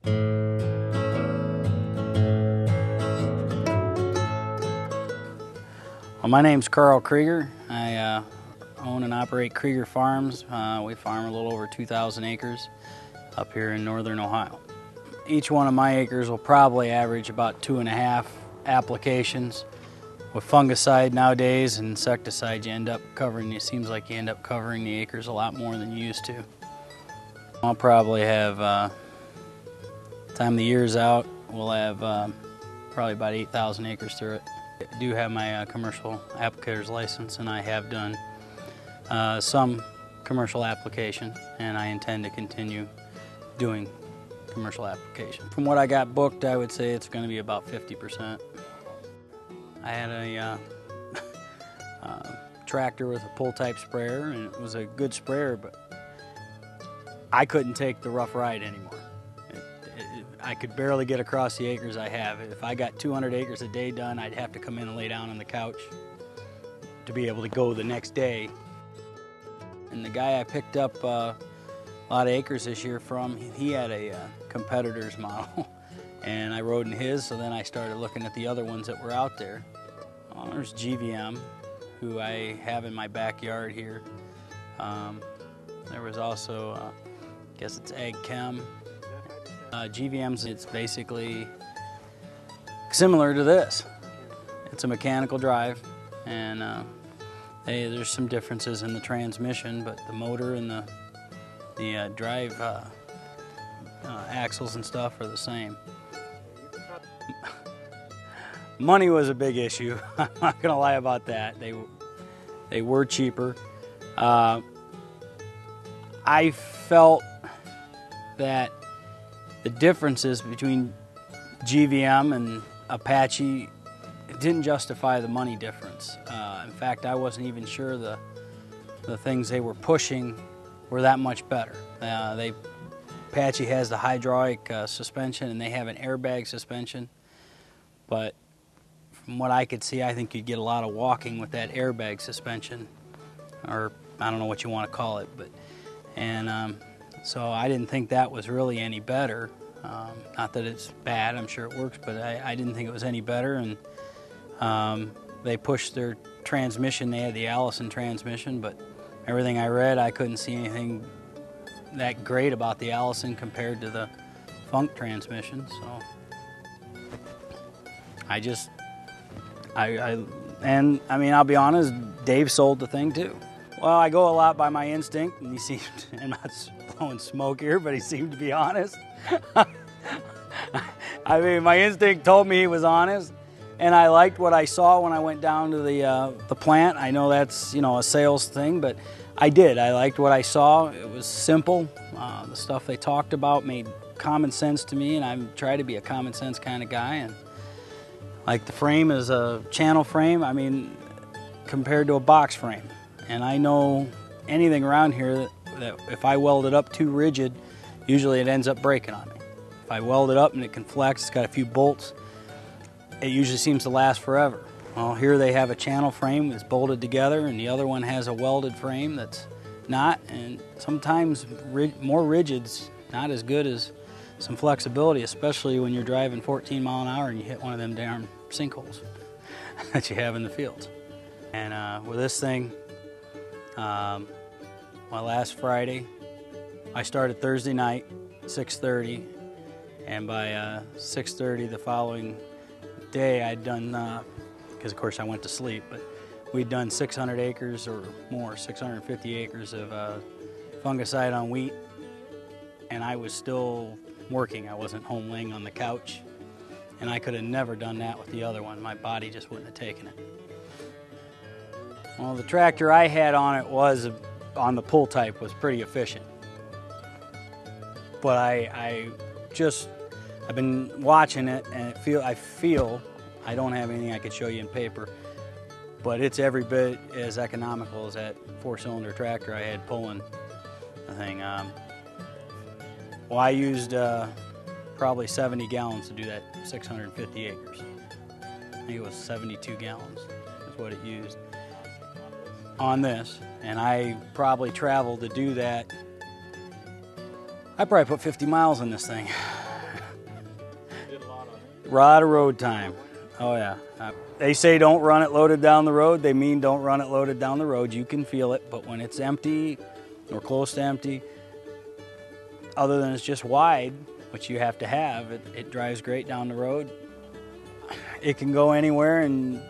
Well, my name's Carl Krueger. I own and operate Krueger Farms. We farm a little over 2,000 acres up here in northern Ohio. Each one of my acres will probably average about 2.5 applications. With fungicide nowadays and insecticide, it seems like you end up covering the acres a lot more than you used to. I'll probably have, time the year's out, we'll have probably about 8,000 acres through it. I do have my commercial applicator's license, and I have done some commercial application, and I intend to continue doing commercial application. From what I got booked, I would say it's going to be about 50%. I had a tractor with a pull-type sprayer, and it was a good sprayer, but I couldn't take the rough ride anymore. I could barely get across the acres I have. If I got 200 acres a day done, I'd have to come in and lay down on the couch to be able to go the next day. And the guy I picked up a lot of acres this year from, he had a competitor's model. And I rode in his, so then I started looking at the other ones that were out there. There's GVM, who I have in my backyard here. There was also, I guess it's Ag Chem. GVM's, it's basically similar to this. It's a mechanical drive, and there's some differences in the transmission, but the motor and the drive axles and stuff are the same. Money was a big issue. I'm not gonna lie about that. They were cheaper. I felt that the differences between GVM and Apache didn't justify the money difference. In fact, I wasn't even sure the things they were pushing were that much better. Apache has the hydraulic suspension, and they have an airbag suspension, but from what I could see, I think you'd get a lot of walking with that airbag suspension, or I don't know what you want to call it, so I didn't think that was really any better. Not that it's bad, I'm sure it works, but I didn't think it was any better. And they pushed their transmission. They had the Allison transmission, but everything I read, I couldn't see anything that great about the Allison compared to the Funk transmission. So and I mean, I'll be honest, Dave sold the thing too. Well, I go a lot by my instinct, and he seemed, I'm not blowing smoke here, but he seemed to be honest. I mean, my instinct told me he was honest, and I liked what I saw when I went down to the plant. I know that's, a sales thing, but I did. I liked what I saw. It was simple. The stuff they talked about made common sense to me, and I try to be a common sense kind of guy. And like the frame is a channel frame, I mean, compared to a box frame. And I know anything around here that if I weld it up too rigid, usually it ends up breaking on me. If I weld it up and it can flex, it's got a few bolts, it usually seems to last forever. Well, here they have a channel frame that's bolted together, and the other one has a welded frame that's not, and sometimes more rigid's not as good as some flexibility, especially when you're driving 14 mile an hour and you hit one of them damn sinkholes that you have in the fields. And with this thing, my last Friday, I started Thursday night, 6:30, and by 6:30 the following day I'd done, because of course I went to sleep, but we'd done 600 acres or more, 650 acres of fungicide on wheat, and I was still working. I wasn't home laying on the couch, and I could have never done that with the other one. My body just wouldn't have taken it. Well, the tractor I had on it was, on the pull type, was pretty efficient. But I've been watching it, and I feel, I don't have anything I could show you in paper, but it's every bit as economical as that 4-cylinder tractor I had pulling the thing. Well, I used probably 70 gallons to do that 650 acres. I think it was 72 gallons is what it used on this, and I probably traveled to do that. I probably put 50 miles in this thing. A lot of road time. Oh yeah. They say don't run it loaded down the road. They mean don't run it loaded down the road. You can feel it, but when it's empty or close to empty, other than it's just wide, which you have to have, it drives great down the road. It can go anywhere, and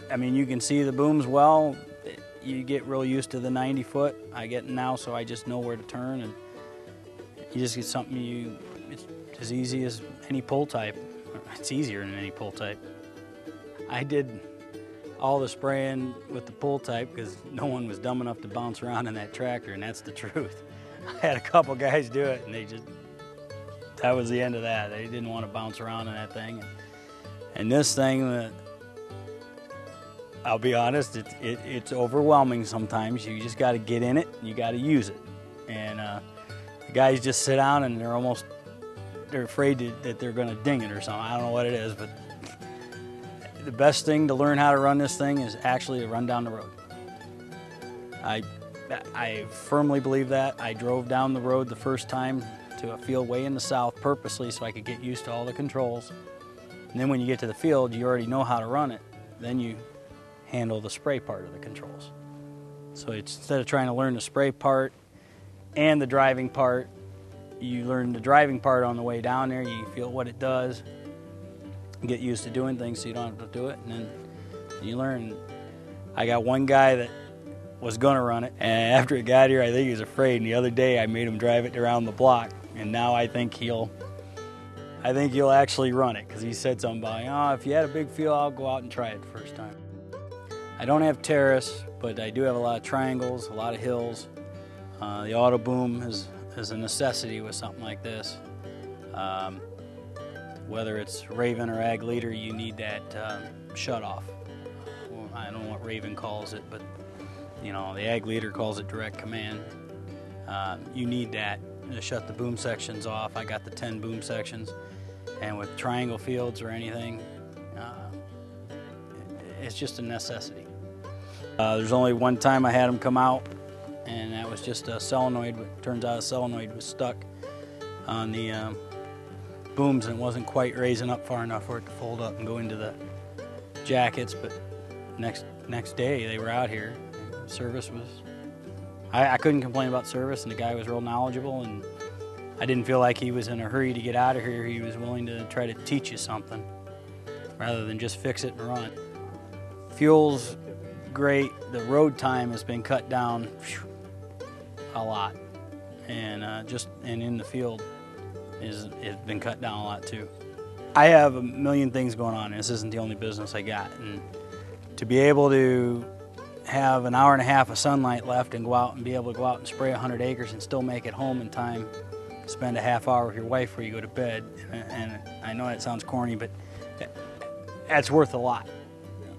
I mean, you can see the booms well. You get real used to the 90 foot. I get now, so I just know where to turn, and you just get something it's as easy as any pull type. It's easier than any pull type. I did all the spraying with the pull type because no one was dumb enough to bounce around in that tractor, and that's the truth. I had a couple guys do it, and that was the end of that. They didn't want to bounce around in that thing. And this thing, I'll be honest, it's overwhelming sometimes. You just got to get in it, and you got to use it. And the guys just sit down and they're afraid that they're going to ding it or something. I don't know what it is, but the best thing to learn how to run this thing is actually to run down the road. I firmly believe that. I drove down the road the first time to a field way in the south purposely so I could get used to all the controls. And then when you get to the field, you already know how to run it. Then you handle the spray part of the controls. So instead of trying to learn the spray part and the driving part, you learn the driving part on the way down there. You feel what it does, get used to doing things so you don't have to do it, and then you learn. I got one guy that was gonna run it, and after it got here, I think he was afraid, and the other day I made him drive it around the block, and now I think he'll actually run it, because he said something about, oh, if you had a big field, I'll go out and try it the first time. I don't have terrace, but I do have a lot of triangles, a lot of hills. The auto boom is a necessity with something like this. Whether it's Raven or Ag Leader, you need that shut-off. I don't know what Raven calls it, but you know, the Ag Leader calls it direct command. You need that to shut the boom sections off. I got the 10 boom sections, and with triangle fields or anything, it's just a necessity. There's only one time I had them come out, and that was just a solenoid. It turns out a solenoid was stuck on the booms and wasn't quite raising up far enough for it to fold up and go into the jackets. But next day they were out here. Service was, I couldn't complain about service, and the guy was real knowledgeable, and I didn't feel like he was in a hurry to get out of here. He was willing to try to teach you something rather than just fix it and run. Fuel's great. The road time has been cut down a lot, and and in the field it's been cut down a lot too. I have a million things going on. This isn't the only business I got, and to be able to have an hour and a half of sunlight left and be able to go out and spray 100 acres and still make it home in time, spend a half hour with your wife before you go to bed, and I know that sounds corny, but that's worth a lot.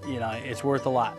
You know, it's worth a lot.